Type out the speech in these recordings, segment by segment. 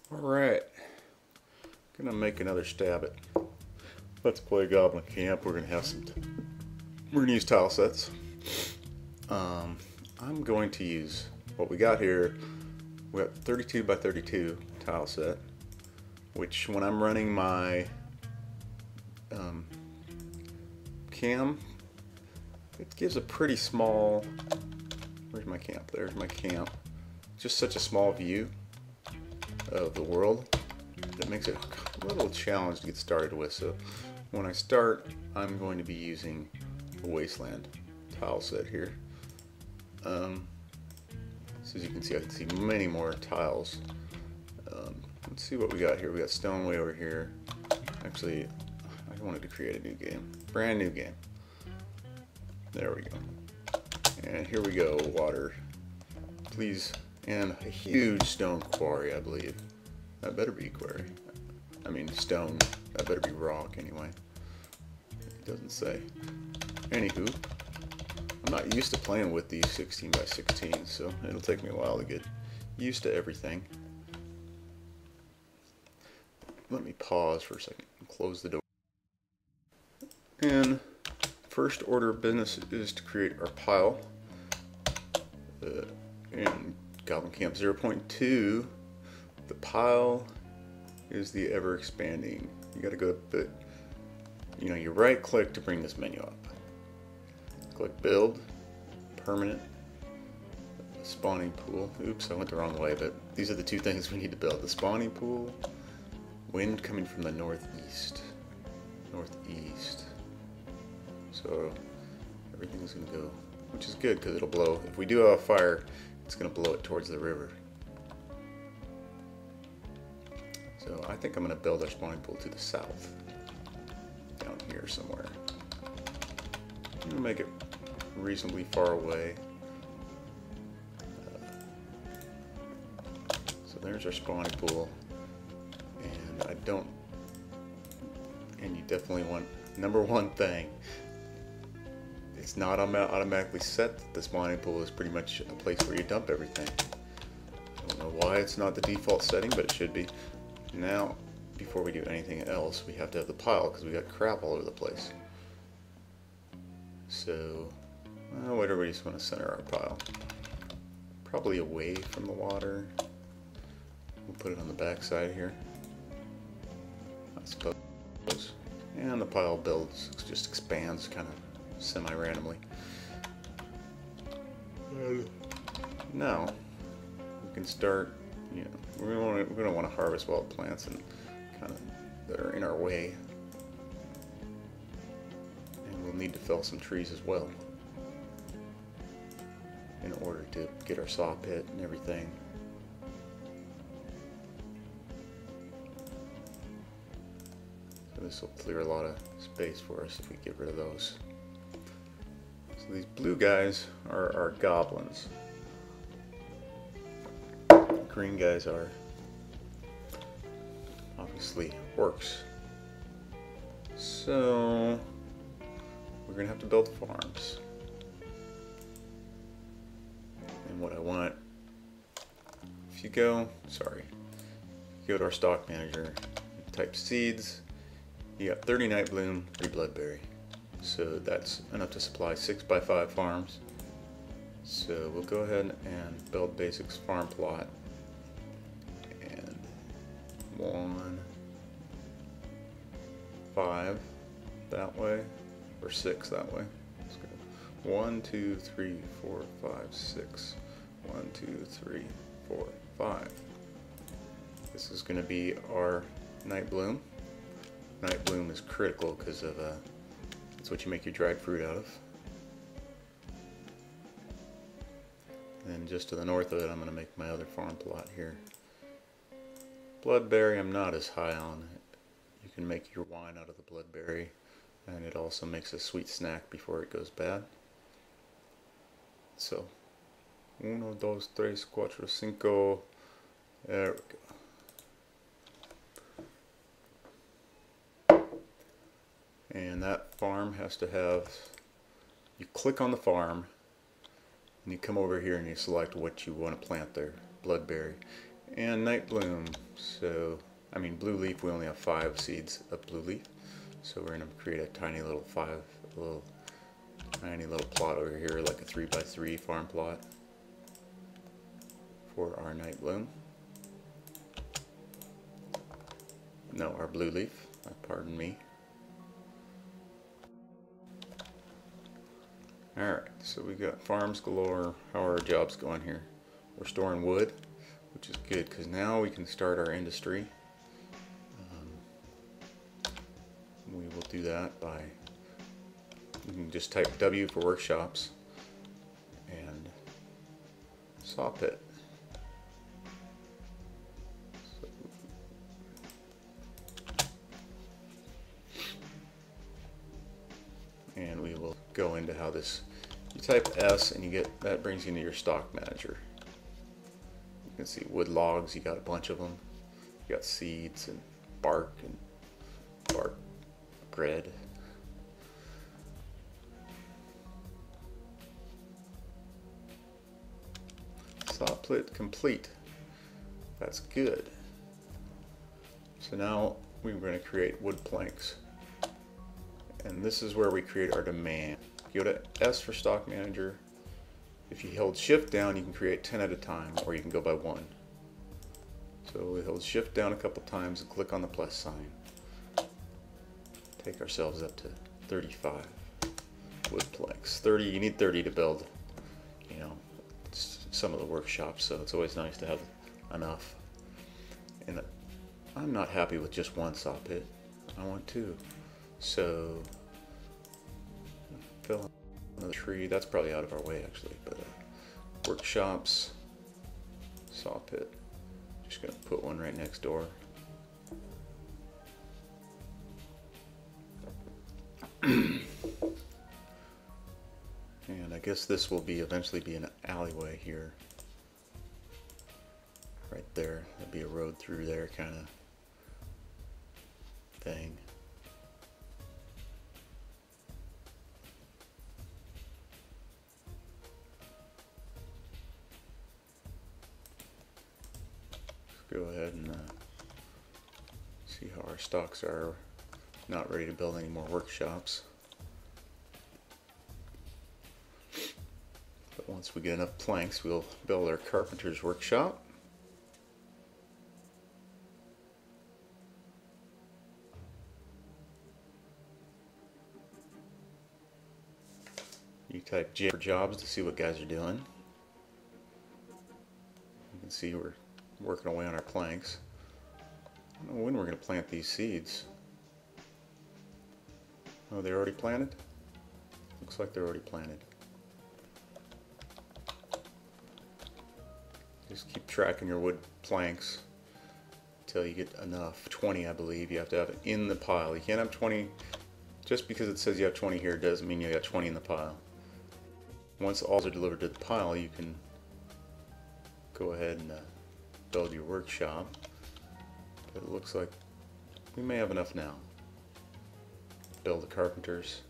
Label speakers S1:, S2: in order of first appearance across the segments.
S1: Alright, gonna make another stab at Let's Play Goblin Camp. We're gonna use tile sets. I'm going to use what we got here. We got 32 by 32 tile set, which when I'm running my cam, it gives a pretty small. Where's my camp? There's my camp. Just such a small view of the world that makes it a little challenge to get started with. So when I start, I'm going to be using a Wasteland tile set here. So as you can see, I can see many more tiles. Let's see what we got here. We got stone way over here. Actually, I wanted to create a new game, brand new game. There we go. And here we go, water. Please. And a huge stone quarry, I believe. That better be quarry. I mean stone. That better be rock anyway. It doesn't say. Anywho, I'm not used to playing with these 16 by 16, so it'll take me a while to get used to everything. Let me pause for a second and close the door. And first order of business is to create our pile. And Goblin Camp 0.2, the pile is the ever expanding. You gotta go to, you right click to bring this menu up. Click build, permanent, spawning pool. Oops, I went the wrong way, but these are the two things we need to build. The spawning pool, wind coming from the northeast. So everything's gonna go, which is good because it'll blow. If we do have a fire, it's going to blow it towards the river. So I think I'm going to build our spawning pool to the south, down here somewhere. I'm going to make it reasonably far away. So there's our spawning pool, and you definitely want, number one thing, it's not automatically set that the spawning pool is pretty much a place where you dump everything. I don't know why it's not the default setting, but it should be. Now, before we do anything else, we have to have the pile because we got crap all over the place. So, whatever, we just want to center our pile. Probably away from the water. We'll put it on the back side here, I suppose. And the pile builds, just expands kind of semi-randomly. Now we can start. We don't want to harvest wild plants and kind of that are in our way, and we'll need to fell some trees as well in order to get our saw pit and everything. So this will clear a lot of space for us if we get rid of those. So these blue guys are our goblins. The green guys are obviously orcs. So we're gonna have to build farms. And what I want, if you go to our stock manager, type seeds, you got 30 night bloom, 3 bloodberry. So that's enough to supply 6 by 5 farms. So we'll go ahead and build basics farm plot. And 1, 5 that way, or 6 that way. Let's go. 1, 2, 3, 4, 5, 6. 1, 2, 3, 4, 5. This is going to be our night bloom. Night bloom is critical because of it's what you make your dried fruit out of. And just to the north of it, I'm going to make my other farm plot here. Bloodberry I'm not as high on. You can make your wine out of the bloodberry, and it also makes a sweet snack before it goes bad. So 1, 2, 3, 4, 5. There we go. And that farm has to have, you click on the farm and you come over here and you select what you want to plant there. Bloodberry and night bloom. So, I mean, blue leaf, we only have 5 seeds of blue leaf. So we're going to create a tiny little tiny little plot over here, like a 3x3 farm plot for our night bloom. No, our blue leaf, pardon me. Alright, so we got farms galore. How are our jobs going here? We're storing wood, which is good because now we can start our industry. We will do that by, you can just type W for workshops and saw pit. And we will go into how this, you type S and you get, that brings you into your stock manager. You can see wood logs, you got a bunch of them. You got seeds and bark bread. Saw pit complete. That's good. So now we're going to create wood planks. And this is where we create our demand. Go to S for stock manager. If you hold shift down, you can create 10 at a time, or you can go by 1. So we hold shift down a couple times and click on the plus sign. Take ourselves up to 35 wood planks. 30, you need 30 to build, you know, some of the workshops, so it's always nice to have enough. And I'm not happy with just 1 saw pit. I want 2. So fill in the tree. That's probably out of our way actually, but workshops, saw pit. Just gonna put one right next door. And I guess this will be eventually be an alleyway here. Right there. There'll be a road through there kind of thing. Let's go ahead and see how our stocks are. Not ready to build any more workshops. But once we get enough planks, we'll build our carpenter's workshop. You type J for jobs to see what guys are doing. You can see we're working away on our planks. I don't know when we're going to plant these seeds. Oh, they're already planted? Looks like they're already planted. Just keep tracking your wood planks until you get enough. 20, I believe. You have to have it in the pile. You can't have 20, just because it says you have 20 here doesn't mean you got 20 in the pile. Once all are delivered to the pile, you can go ahead and build your workshop. But it looks like we may have enough now. Build the carpenters.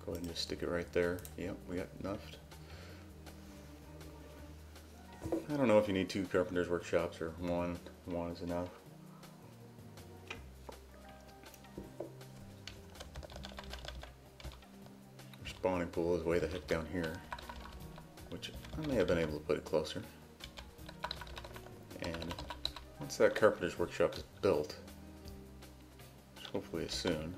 S1: Go ahead and just stick it right there. Yep, we got enough. I don't know if you need 2 carpenters workshops or one. One is enough. Our spawning pool is way the heck down here, which I may have been able to put it closer. And once that carpenter's workshop is built, which hopefully is soon,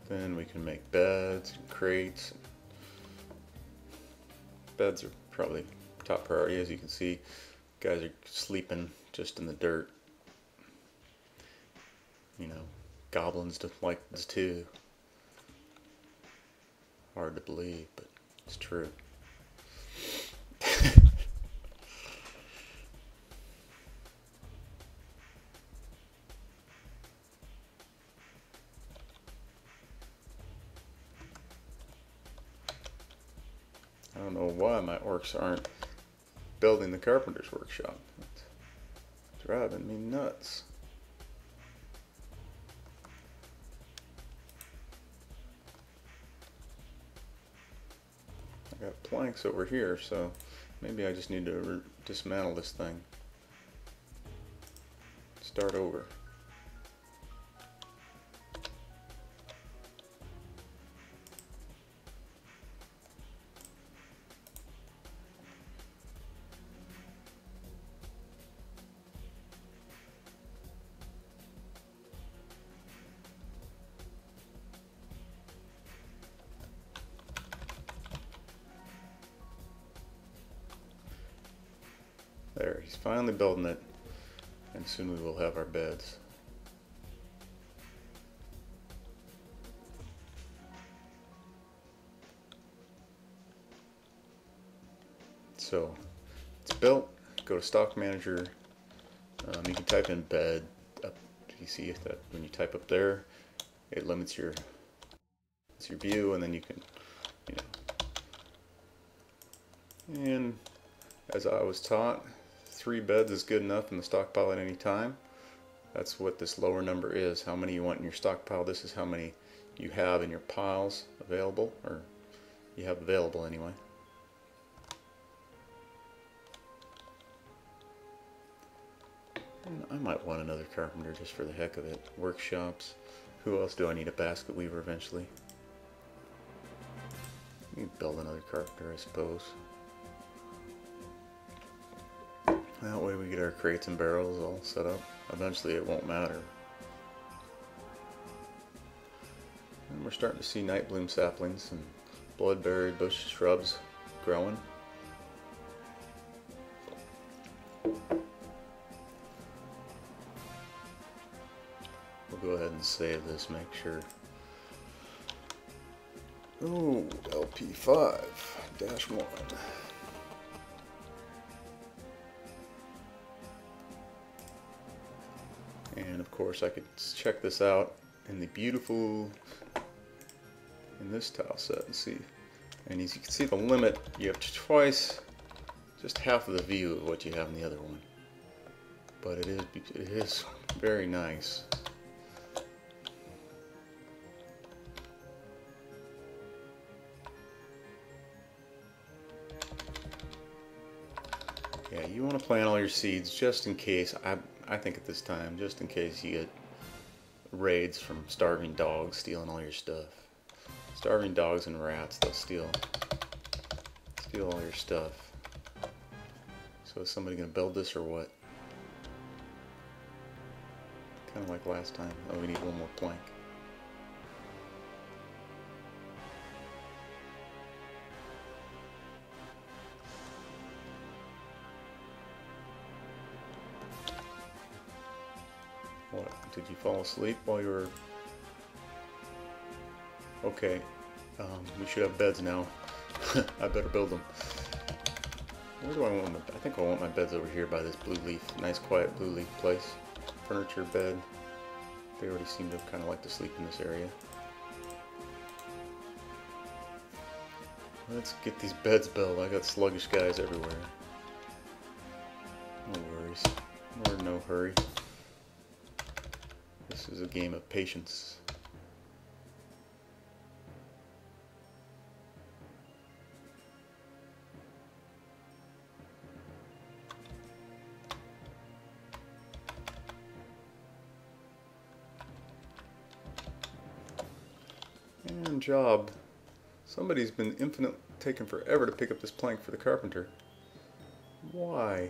S1: then we can make beds and crates. Beds are probably top priority. As you can see, guys are sleeping just in the dirt. You know, goblins don't like this too. Hard to believe, but it's true. I don't know why my orcs aren't building the carpenter's workshop. It's driving me nuts. I got planks over here, so maybe I just need to dismantle this thing. Start over. There, he's finally building it, and soon we will have our beds. So, it's built. Go to Stock Manager. You can type in bed. Up, you see that when you type up there, it limits your view, and then you can, and as I was taught, 3 beds is good enough in the stockpile at any time. That's what this lower number is, how many you want in your stockpile. This is how many you have in your piles available, or you have available anyway. And I might want another carpenter just for the heck of it. Workshops. Who else do I need? A basket weaver eventually. You can build another carpenter, I suppose. That way we get our crates and barrels all set up. Eventually it won't matter. And we're starting to see night bloom saplings and bloodberry bush shrubs growing. We'll go ahead and save this, make sure. Ooh, LP5-1. And of course I could check this out in the beautiful, in this tile set and see. And as you can see the limit, you have twice, just half of the view of what you have in the other one. But it is very nice. Yeah, you want to plant all your seeds just in case. I think at this time, just in case you get raids from starving dogs stealing all your stuff. Starving dogs and rats, they'll steal all your stuff. So is somebody going to build this or what? Kind of like last time. Oh, we need one more plank. What? Did you fall asleep while you were... Okay. We should have beds now. I better build them. Where do I want my... I think I want my beds over here by this blue leaf. Nice quiet blue leaf place. Furniture bed. They already seem to kind of like to sleep in this area. Let's get these beds built. I got sluggish guys everywhere. No worries. We're in no hurry. This is a game of patience. And job. Somebody's been taking forever to pick up this plank for the carpenter. Why?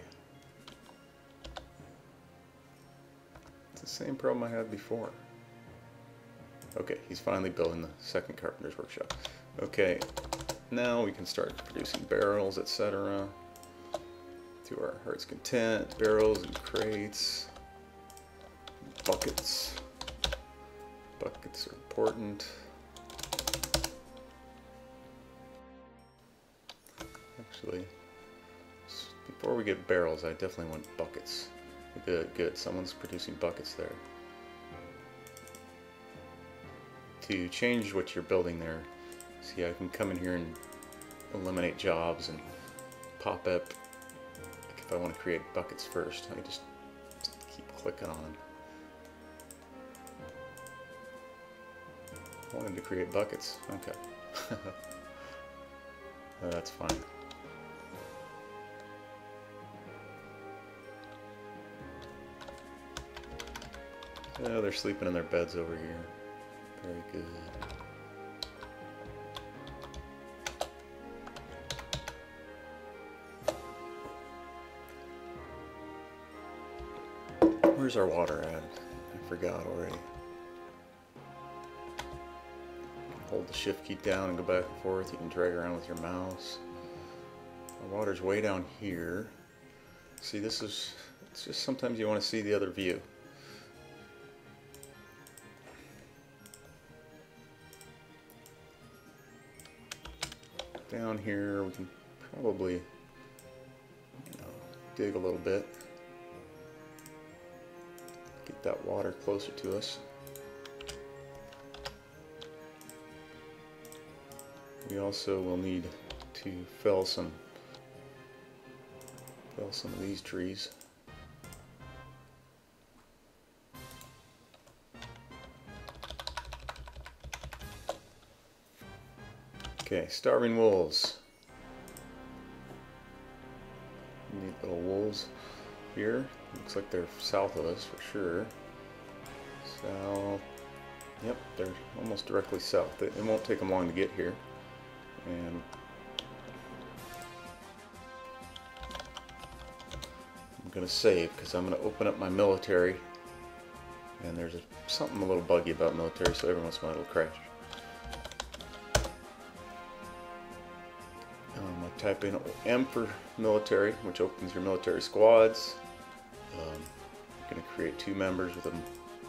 S1: It's the same problem I had before. Okay, he's finally building the second carpenter's workshop. Okay, now we can start producing barrels, etc. To our heart's content. Barrels and crates. Buckets. Buckets are important. Actually, before we get barrels, I definitely want buckets. Good, good. Someone's producing buckets there. To change what you're building there, see, I can come in here and eliminate jobs and pop up. Like if I want to create buckets first, I just keep clicking on. I wanted to create buckets. Okay. That's fine. Oh, they're sleeping in their beds over here. Very good. Where's our water at? I forgot already. Hold the shift key down and go back and forth. You can drag around with your mouse. Our water's way down here. See, it's just sometimes you want to see the other view. Down here we can probably dig a little bit. Get that water closer to us. We also will need to fell some of these trees. Okay, starving wolves. Neat little wolves here. Looks like they're south of us for sure. South. Yep, they're almost directly south. It won't take them long to get here. And I'm going to save because I'm going to open up my military. And there's something a little buggy about military, so every once in a while it'll crash. I type in M for military, which opens your military squads. I'm going to create 2 members with them.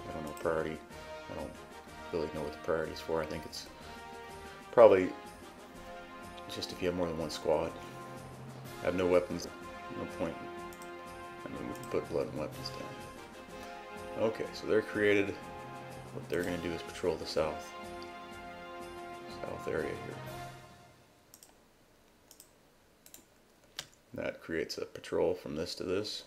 S1: I don't know, priority. I don't really know what the priority is for. I think it's probably just if you have more than 1 squad. I have no weapons, no point. I mean, we can put blood and weapons down. Okay, so they're created. What they're going to do is patrol the south area here. That creates a patrol from this to this.